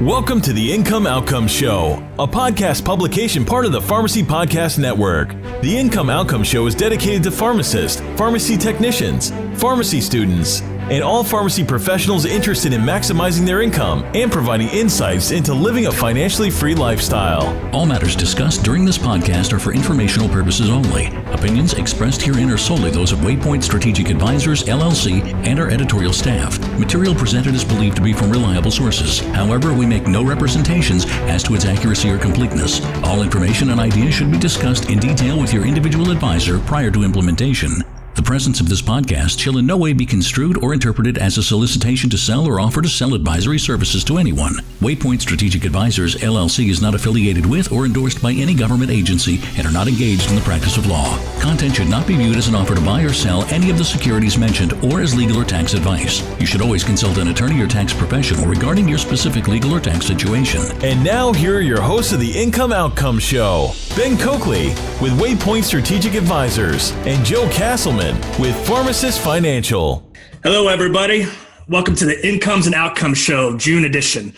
Welcome to the Income Outcome Show, a podcast publication part of the Pharmacy Podcast Network. The Income Outcome Show is dedicated to pharmacists, pharmacy technicians, pharmacy students, and all pharmacy professionals interested in maximizing their income and providing insights into living a financially free lifestyle. All matters discussed during this podcast are for informational purposes only. Opinions expressed herein are solely those of Waypoint Strategic Advisors, LLC, and our editorial staff. Material presented is believed to be from reliable sources. However, we make no representations as to its accuracy or completeness. All information and ideas should be discussed in detail with your individual advisor prior to implementation. The presence of this podcast shall in no way be construed or interpreted as a solicitation to sell or offer to sell advisory services to anyone. Waypoint Strategic Advisors, LLC is not affiliated with or endorsed by any government agency and are not engaged in the practice of law. Content should not be viewed as an offer to buy or sell any of the securities mentioned or as legal or tax advice. You should always consult an attorney or tax professional regarding your specific legal or tax situation. And now, here are your hosts of the Income Outcome Show, Ben Coakley with Waypoint Strategic Advisors and Joe Castleman with Pharmacist Financial. Hello, everybody. Welcome to the Incomes and Outcomes Show, June edition.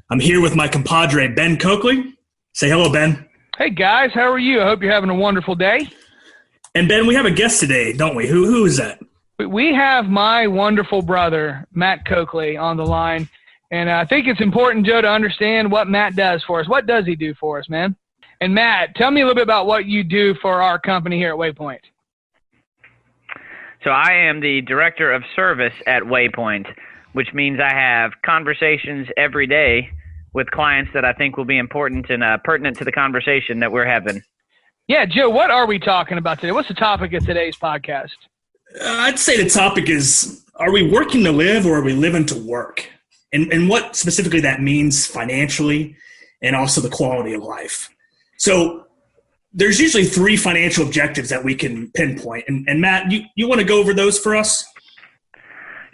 I'm here with my compadre, Ben Coakley. Say hello, Ben. Hey, guys. How are you? I hope you're having a wonderful day. And, Ben, we have a guest today, don't we? Who is that? We have my wonderful brother, Matt Coakley, on the line. And I think it's important, Joe, to understand what Matt does for us. What does he do for us, man? And, Matt, tell me a little bit about what you do for our company here at Waypoint. So I am the director of service at Waypoint, which means I have conversations every day with clients that I think will be important and pertinent to the conversation that we're having. Yeah, Joe, what are we talking about today? What's the topic of today's podcast? I'd say the topic is, are we working to live or are we living to work? And what specifically that means financially and also the quality of life. So there's usually three financial objectives that we can pinpoint. And Matt, you want to go over those for us?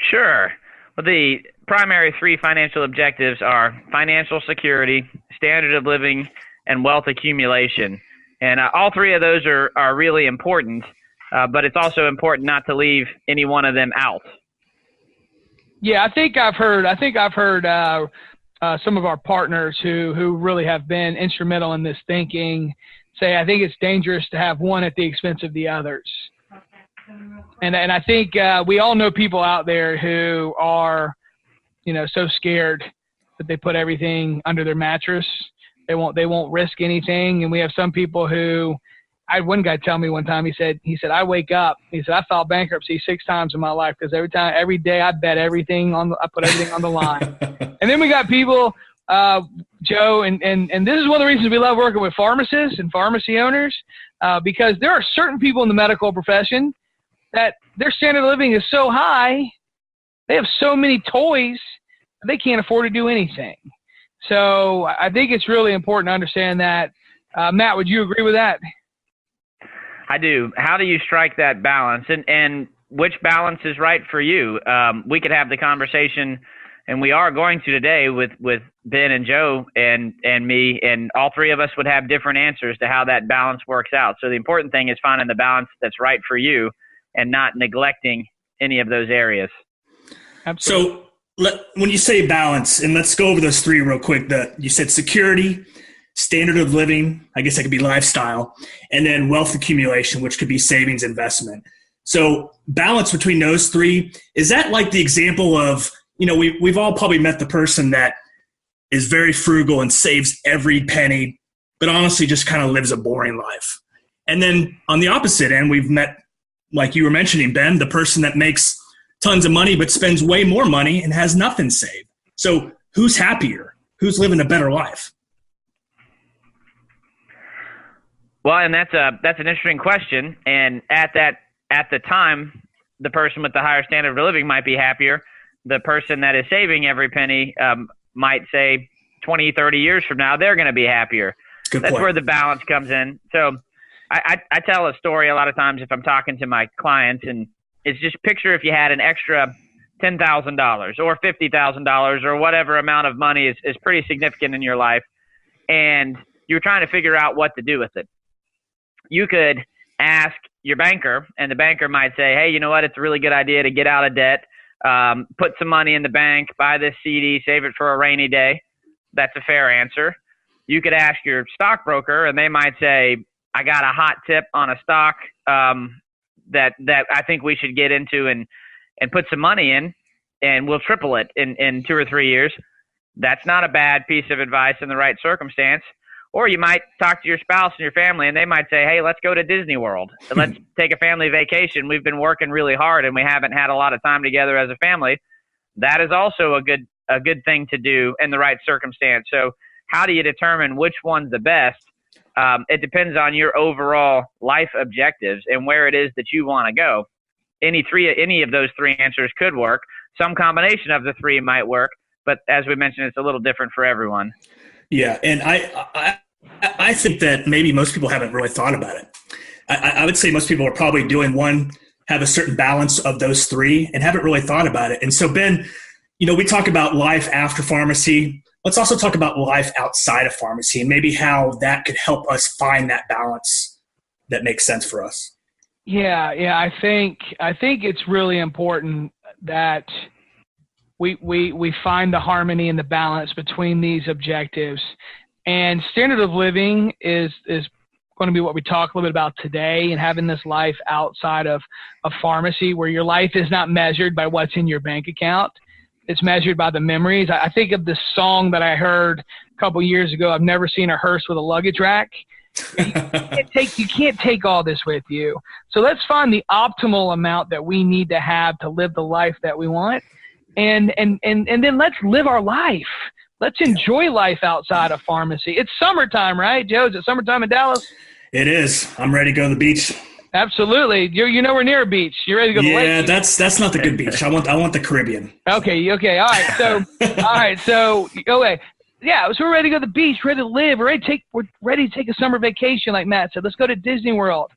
Sure. Well, the primary three financial objectives are financial security, standard of living, and wealth accumulation. And all three of those are really important, but it's also important not to leave any one of them out. Yeah, I think I've heard some of our partners who really have been instrumental in this thinking say, I think it's dangerous to have one at the expense of the others. And I think we all know people out there who are, so scared that they put everything under their mattress. They won't risk anything. And we have some people who, I had one guy tell me one time, he said, I wake up, he said, I filed bankruptcy 6 times in my life because every day I bet everything I put everything on the line. And then we got people, Joe, and this is one of the reasons we love working with pharmacists and pharmacy owners, because there are certain people in the medical profession that their standard of living is so high, they have so many toys, they can't afford to do anything. So I think it's really important to understand that. Matt, would you agree with that? I do. How do you strike that balance? And which balance is right for you? We could have the conversation, and we are going to today with Ben and Joe and me, and all three of us would have different answers to how that balance works out. So the important thing is finding the balance that's right for you and not neglecting any of those areas. Absolutely. So when you say balance, and let's go over those three real quick. You said security, standard of living, I guess that could be lifestyle, and then wealth accumulation, which could be savings, investment. So balance between those three, is that like the example of, we've all probably met the person that is very frugal and saves every penny, but honestly just kind of lives a boring life. And then on the opposite end, we've met, like you were mentioning, Ben, the person that makes tons of money but spends way more money and has nothing saved. So who's happier? Who's living a better life? Well, and that's an interesting question. And at the time, the person with the higher standard of living might be happier. The person that is saving every penny might say 20, 30 years from now, they're going to be happier. That's where the balance comes in. So I tell a story a lot of times if I'm talking to my clients, and it's just picture if you had an extra $10,000 or $50,000 or whatever amount of money is pretty significant in your life, and you're trying to figure out what to do with it. You could ask your banker, and the banker might say, hey, you know what? It's a really good idea to get out of debt, put some money in the bank, buy this CD, save it for a rainy day. That's a fair answer. You could ask your stockbroker, and they might say, I got a hot tip on a stock that I think we should get into and put some money in, and we'll triple it in 2 or 3 years. That's not a bad piece of advice in the right circumstance. Or you might talk to your spouse and your family, and they might say, hey, let's go to Disney World. Let's take a family vacation. We've been working really hard, and we haven't had a lot of time together as a family. That is also a good thing to do in the right circumstance. So how do you determine which one's the best? It depends on your overall life objectives and where it is that you want to go. Any of those three answers could work. Some combination of the three might work, but as we mentioned, it's a little different for everyone. Yeah, and I think that maybe most people haven't really thought about it. I would say most people are probably doing one, have a certain balance of those three, and haven't really thought about it. And so, Ben, we talk about life after pharmacy. Let's also talk about life outside of pharmacy and maybe how that could help us find that balance that makes sense for us. Yeah. I think it's really important that we find the harmony and the balance between these objectives. And standard of living is going to be what we talk a little bit about today, and having this life outside of a pharmacy where your life is not measured by what's in your bank account. It's measured by the memories. I think of this song that I heard a couple years ago. I've never seen a hearse with a luggage rack. You can't take all this with you. So let's find the optimal amount that we need to have to live the life that we want. And then let's live our life. Let's enjoy life outside of pharmacy. It's summertime, right, Joe? Is it summertime in Dallas? It is. I'm ready to go to the beach. Absolutely. We're near a beach. You're ready to go to the lake? Yeah, that's not the good beach. I want the Caribbean. Okay. All right. So okay. Yeah, so we're ready to go to the beach, ready to live, we're ready to take a summer vacation, like Matt said. Let's go to Disney World.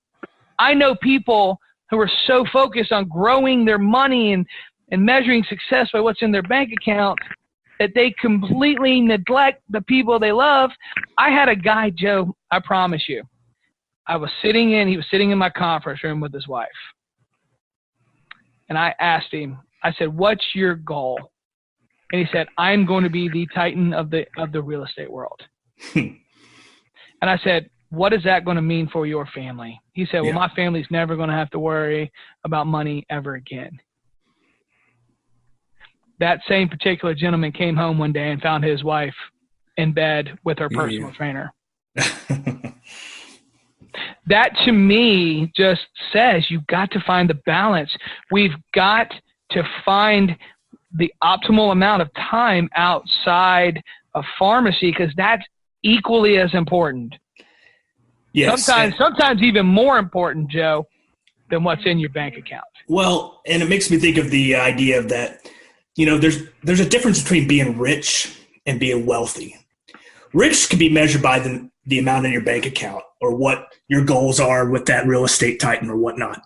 I know people who are so focused on growing their money and measuring success by what's in their bank account that they completely neglect the people they love. I had a guy, Joe, I promise you. He was sitting in my conference room with his wife. And I asked him, I said, what's your goal? And he said, I'm going to be the titan of the real estate world. And I said, what is that going to mean for your family? He said, well, my family's never going to have to worry about money ever again. That same particular gentleman came home one day and found his wife in bed with her personal trainer. That to me just says you've got to find the balance. We've got to find the optimal amount of time outside of pharmacy, because that's equally as important. Yes. Sometimes even more important, Joe, than what's in your bank account. Well, and it makes me think of the idea of that, there's a difference between being rich and being wealthy. Rich can be measured by the amount in your bank account or what your goals are with that real estate titan or whatnot.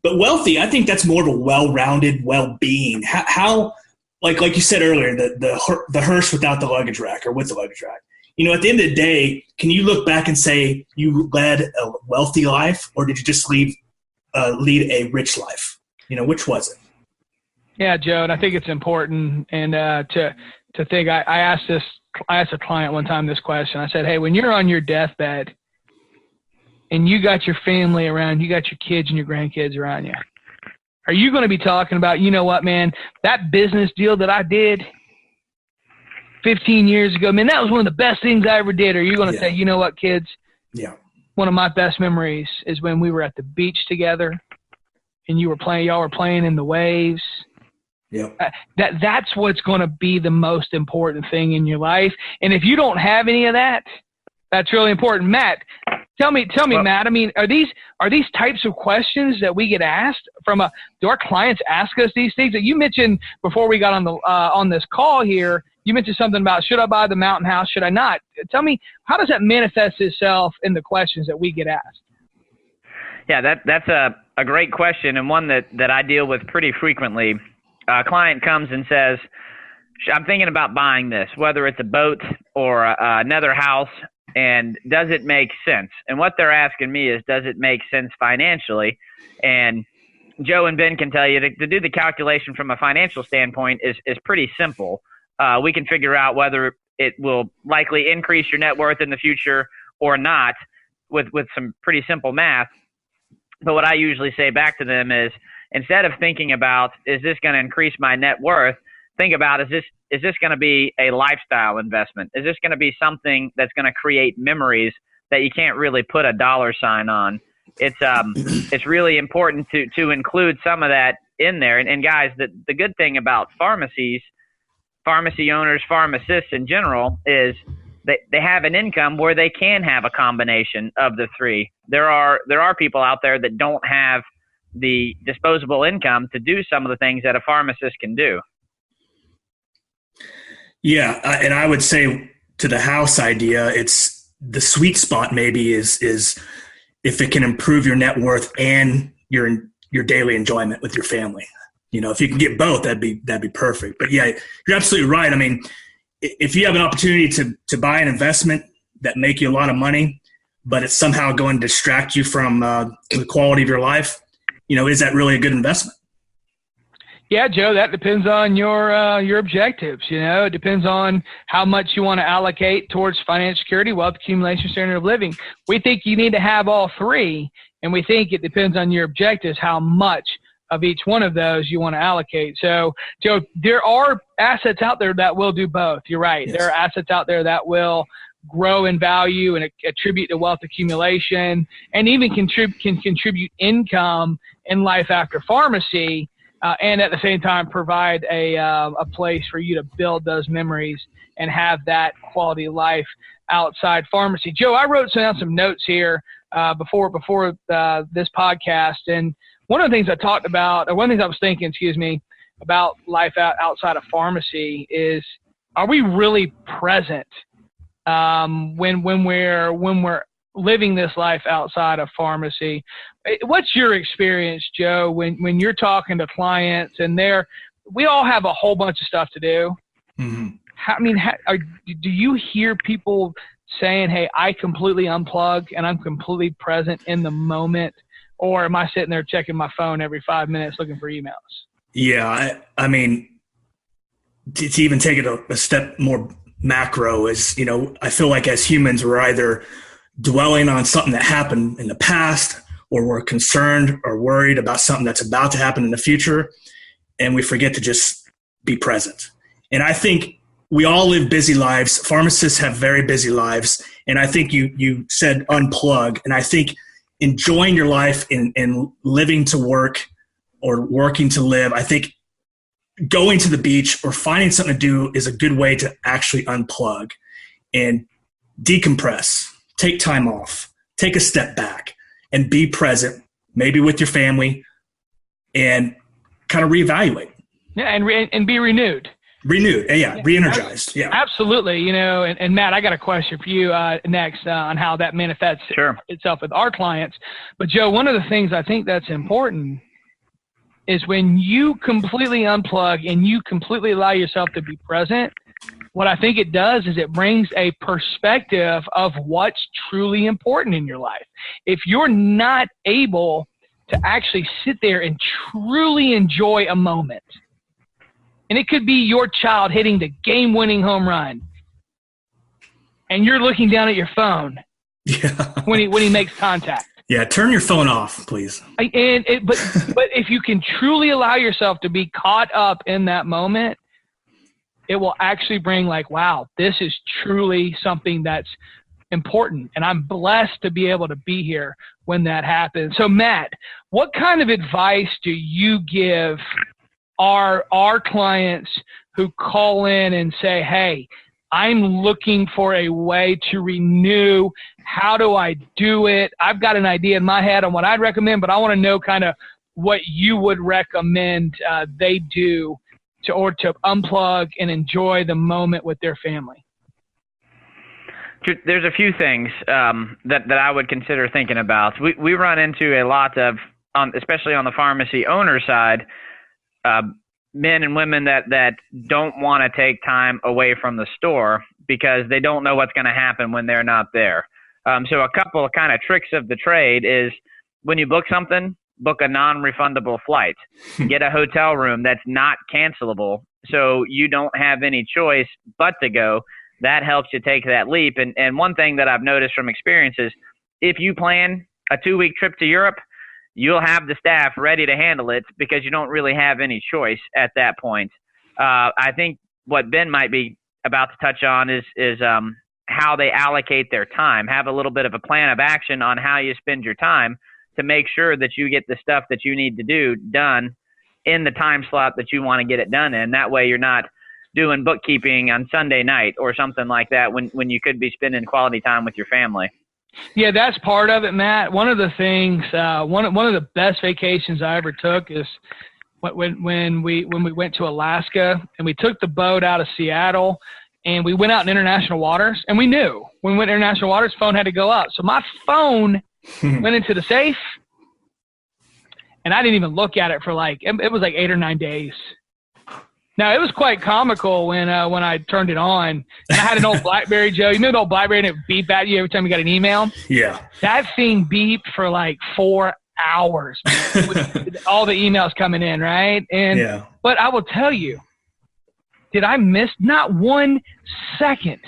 But wealthy, I think that's more of a well-rounded well-being. How like you said earlier, the hearse without the luggage rack or with the luggage rack. At the end of the day, can you look back and say you led a wealthy life, or did you just lead a rich life? Which was it? Yeah, Joe, and I think it's important and to think. I asked a client one time this question. I said, hey, when you're on your deathbed and you got your family around, you got your kids and your grandkids around you, are you going to be talking about, you know what, man, that business deal that I did 15 years ago, man, that was one of the best things I ever did? Or are you going to say, you know what, kids? Yeah. One of my best memories is when we were at the beach together and y'all were playing in the waves. Yeah. That's what's going to be the most important thing in your life. And if you don't have any of that, that's really important. Matt, tell me, Matt, I mean, are these types of questions that we get asked do our clients ask us these things that you mentioned before we got on this call here? You mentioned something about, should I buy the mountain house? Should I not? Tell me, how does that manifest itself in the questions that we get asked? Yeah, that's a great question, and one that I deal with pretty frequently. A client comes and says, I'm thinking about buying this, whether it's a boat or another house, and does it make sense? And what they're asking me is, does it make sense financially? And Joe and Ben can tell you to do the calculation from a financial standpoint is pretty simple. We can figure out whether it will likely increase your net worth in the future or not with some pretty simple math. But what I usually say back to them is, instead of thinking about, is this going to increase my net worth, think about, is this going to be a lifestyle investment? Is this going to be something that's going to create memories that you can't really put a dollar sign on? It's really important to include some of that in there. And guys, the good thing about pharmacies, pharmacy owners, pharmacists in general, is they have an income where they can have a combination of the three. There are people out there that don't have the disposable income to do some of the things that a pharmacist can do. Yeah, and I would say to the house idea, it's the sweet spot maybe is if it can improve your net worth and your daily enjoyment with your family. If you can get both, that'd be perfect. But yeah, you're absolutely right. I mean, if you have an opportunity to buy an investment that make you a lot of money, but it's somehow going to distract you from the quality of your life, is that really a good investment? Yeah, Joe, that depends on your objectives. It depends on how much you want to allocate towards financial security, wealth accumulation, standard of living. We think you need to have all three, and we think it depends on your objectives how much of each one of those you want to allocate. So, Joe, there are assets out there that will do both. You're right. Yes. There are assets out there that will grow in value and attribute to wealth accumulation, and even can contribute income in life after pharmacy, and at the same time provide a place for you to build those memories and have that quality life outside pharmacy. Joe, I wrote down some notes here before this podcast, and one of the things I talked about, or one of the things I was thinking, about life outside of pharmacy is, are we really present when we're living this life outside of pharmacy? What's your experience, Joe, when you're talking to clients and we all have a whole bunch of stuff to do? Mm-hmm. Do you hear people saying, hey, I completely unplug and I'm completely present in the moment? Or am I sitting there checking my phone every 5 minutes looking for emails? Yeah, I mean, to even take it a step more macro is, I feel like as humans, we're either dwelling on something that happened in the past, or we're concerned or worried about something that's about to happen in the future, and we forget to just be present. And I think we all live busy lives. Pharmacists have very busy lives. And I think you said unplug. And I think enjoying your life and living to work or working to live, I think going to the beach or finding something to do is a good way to actually unplug and decompress, take time off, take a step back and be present, maybe with your family, and kind of reevaluate. Yeah, and be renewed. Re-energized. Yeah, absolutely. And Matt, I got a question for you next on how that manifests itself with our clients. But Joe, one of the things I think that's important is when you completely unplug and you completely allow yourself to be present, what I think it does is it brings a perspective of what's truly important in your life. If you're not able to actually sit there and truly enjoy a moment, and it could be your child hitting the game-winning home run, and you're looking down at your phone when he makes contact. Yeah, turn your phone off, please. But if you can truly allow yourself to be caught up in that moment, it will actually bring wow, this is truly something that's important, and I'm blessed to be able to be here when that happens. So, Matt, what kind of advice do you give our clients who call in and say, hey, I'm looking for a way to renew. How do I do it? I've got an idea in my head on what I'd recommend, but I want to know kind of what you would recommend they do to unplug and enjoy the moment with their family. There's a few things that I would consider thinking about. We run into a lot of, especially on the pharmacy owner side, men and women that don't want to take time away from the store because they don't know what's going to happen when they're not there. So a couple of kind of tricks of the trade is, when you book something, book a non-refundable flight. Get a hotel room that's not cancelable, so you don't have any choice but to go. that helps you take that leap. And one thing that I've noticed from experience is if you plan a 2-week trip to Europe, you'll have the staff ready to handle it because you don't really have any choice at that point. I think what Ben might be about to touch on is how they allocate their time. Have a little bit of a plan of action on how you spend your time to make sure that you get the stuff that you need to do done in the time slot that you want to get it done in. That way you're not doing bookkeeping on Sunday night or something like that when you could be spending quality time with your family. Yeah, that's part of it, Matt. One of the things, one of the best vacations I ever took is when we went to Alaska, and we took the boat out of Seattle and we went out in international waters, and we knew when we went international waters, phone had to go out. So my phone went into the safe, and I didn't even look at it for it was 8 or 9 days. Now, it was quite comical when I turned it on. And I had an old BlackBerry, Joe. You know the old BlackBerry, and it would beep at you every time you got an email? Yeah. That thing beeped for 4 hours with all the emails coming in, right? But I will tell you, did I miss not 1 second?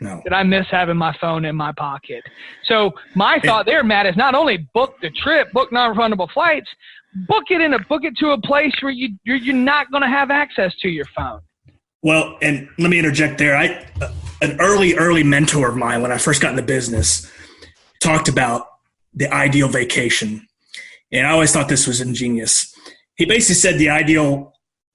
No. Did I miss having my phone in my pocket? So my thought there, Matt, is not only book the trip, book non-refundable flights, book it to a place where you're not going to have access to your phone. Well, and let me interject there. An early mentor of mine when I first got into business talked about the ideal vacation. And I always thought this was ingenious. He basically said the ideal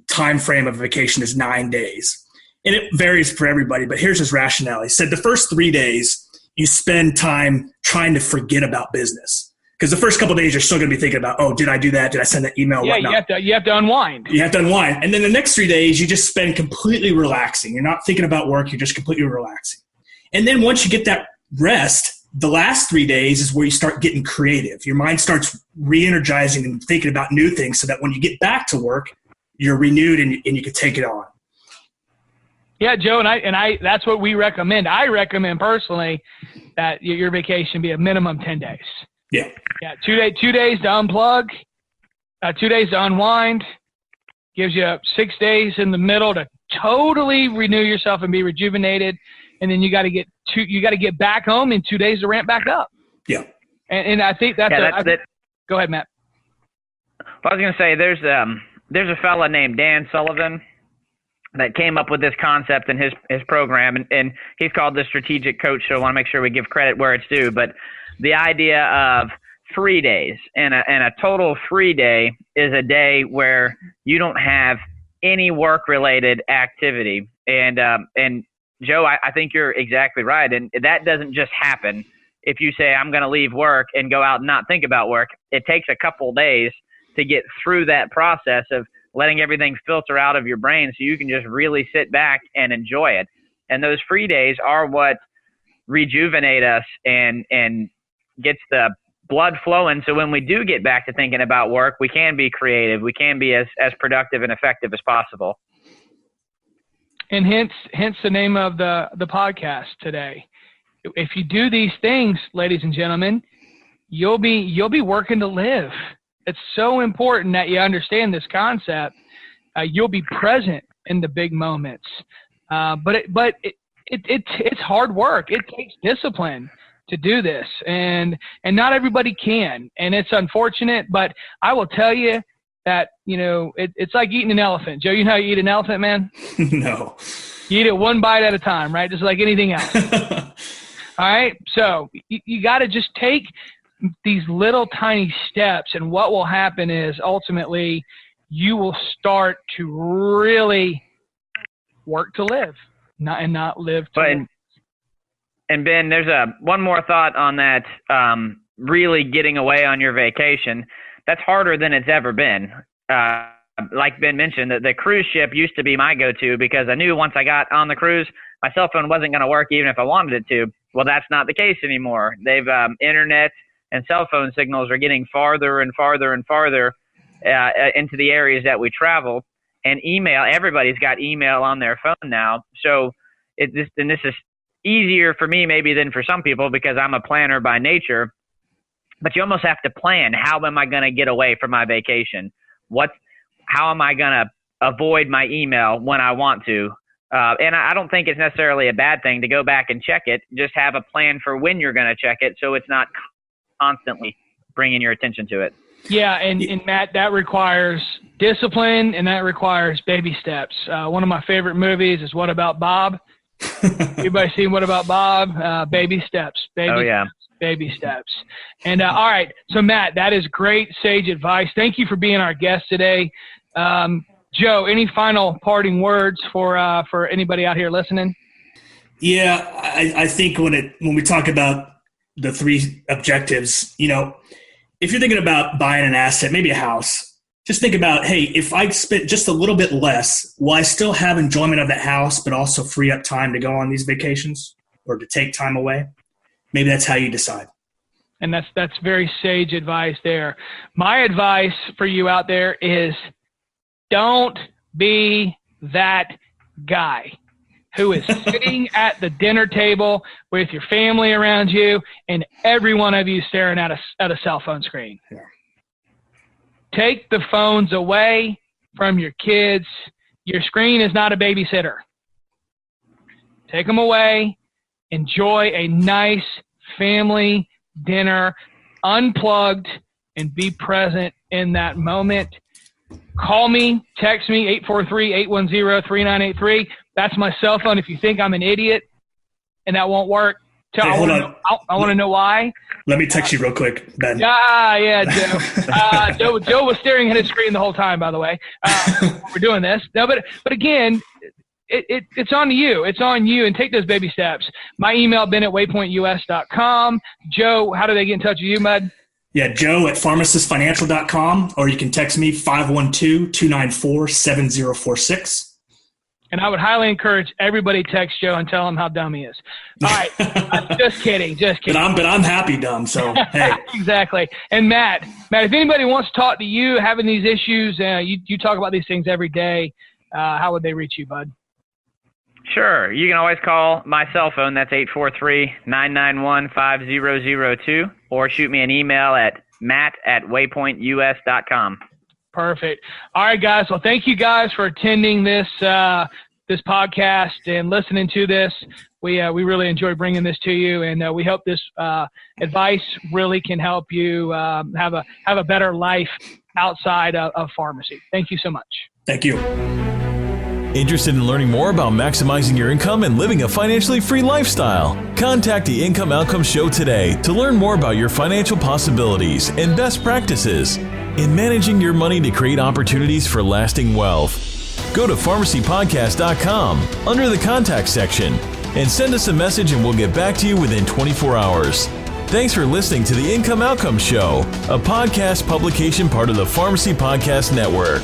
time frame of a vacation is 9 days. And it varies for everybody, but here's his rationale. He said the first 3 days you spend time trying to forget about business. Because the first couple of days you're still going to be thinking about, oh, did I do that? Did I send that email? Yeah, whatnot. you have to unwind. You have to unwind. And then the next 3 days you just spend completely relaxing. You're not thinking about work. You're just completely relaxing. And then once you get that rest, the last 3 days is where you start getting creative. Your mind starts re-energizing and thinking about new things so that when you get back to work, you're renewed and you can take it on. Yeah, Joe, and I that's what we recommend. I recommend personally that your vacation be a minimum 10 days. Yeah. Yeah, 2 days to unplug, 2 days to unwind, gives you 6 days in the middle to totally renew yourself and be rejuvenated, and then you got to get back home in 2 days to ramp back up. Yeah. And I think that's it. Go ahead, Matt. Well, I was going to say there's a fella named Dan Sullivan that came up with this concept in his program, and he's called the strategic coach, so I want to make sure we give credit where it's due. But the idea of free days, and a total free day is a day where you don't have any work-related activity. And Joe, I think you're exactly right, and that doesn't just happen. If you say, I'm going to leave work and go out and not think about work, it takes a couple days to get through that process of letting everything filter out of your brain so you can just really sit back and enjoy it. And those free days are what rejuvenate us and gets the blood flowing. So when we do get back to thinking about work, we can be creative. We can be as productive and effective as possible. And hence the name of the podcast today. If you do these things, ladies and gentlemen, you'll be working to live. It's so important that you understand this concept. You'll be present in the big moments, but it's hard work. It takes discipline to do this, and not everybody can, and it's unfortunate. But I will tell you that it's like eating an elephant. Joe, you know how you eat an elephant, man? No. You eat it one bite at a time, right? Just like anything else. All right, so you got to just take these little tiny steps, and what will happen is ultimately you will start to really work to live, not live to live. And Ben, there's one more thought on that. Really getting away on your vacation, that's harder than it's ever been. Like Ben mentioned, the cruise ship used to be my go-to because I knew once I got on the cruise, my cell phone wasn't going to work even if I wanted it to. Well, that's not the case anymore. They've internet and cell phone signals are getting farther and farther and farther into the areas that we travel. And email, everybody's got email on their phone now. So this is easier for me maybe than for some people because I'm a planner by nature. But you almost have to plan. How am I going to get away from my vacation? How am I going to avoid my email when I want to? And I don't think it's necessarily a bad thing to go back and check it. Just have a plan for when you're going to check it, so it's not constantly bringing your attention to it. Yeah, and Matt, that requires discipline, and that requires baby steps. One of my favorite movies is What About Bob? Everybody seen What About Bob? Baby steps. Baby steps. And all right, so Matt, that is great sage advice. Thank you for being our guest today. Joe, any final parting words for anybody out here listening? Yeah, I think when we talk about the three objectives, if you're thinking about buying an asset, maybe a house, just think about, hey, if I spent just a little bit less, will I still have enjoyment of that house, but also free up time to go on these vacations or to take time away? Maybe that's how you decide. And that's very sage advice there. My advice for you out there is don't be that guy who is sitting at the dinner table with your family around you and every one of you staring at a cell phone screen. Yeah. Take the phones away from your kids. Your screen is not a babysitter. Take them away. Enjoy a nice family dinner, unplugged, and be present in that moment. Call me, text me, 843-810-3983. That's my cell phone if you think I'm an idiot and that won't work. I want to know why. Let me text you real quick, Ben. Yeah, Joe. Joe was staring at his screen the whole time, by the way. We're doing this. No, but again, it's on you. It's on you, and take those baby steps. My email, ben@waypointus.com. Joe, how do they get in touch with you, bud? Yeah, Joe at pharmacistfinancial.com, or you can text me 512-294-7046. And I would highly encourage everybody text Joe and tell him how dumb he is. All right. Just kidding. But I'm happy dumb, so hey. Exactly. And Matt, if anybody wants to talk to you, having these issues, you talk about these things every day, how would they reach you, bud? Sure. You can always call my cell phone. That's 843-991-5002, or shoot me an email at matt@waypointus.com. Perfect. All right, guys. Well, thank you guys for attending this podcast and listening to this. We really enjoy bringing this to you, and we hope this advice really can help you have a better life outside of pharmacy. Thank you so much. Thank you. Interested in learning more about maximizing your income and living a financially free lifestyle? Contact the Income Outcomes Show today to learn more about your financial possibilities and best practices in managing your money to create opportunities for lasting wealth. Go to pharmacypodcast.com under the contact section and send us a message, and we'll get back to you within 24 hours. Thanks for listening to the Income Outcomes Show, a podcast publication part of the Pharmacy Podcast Network.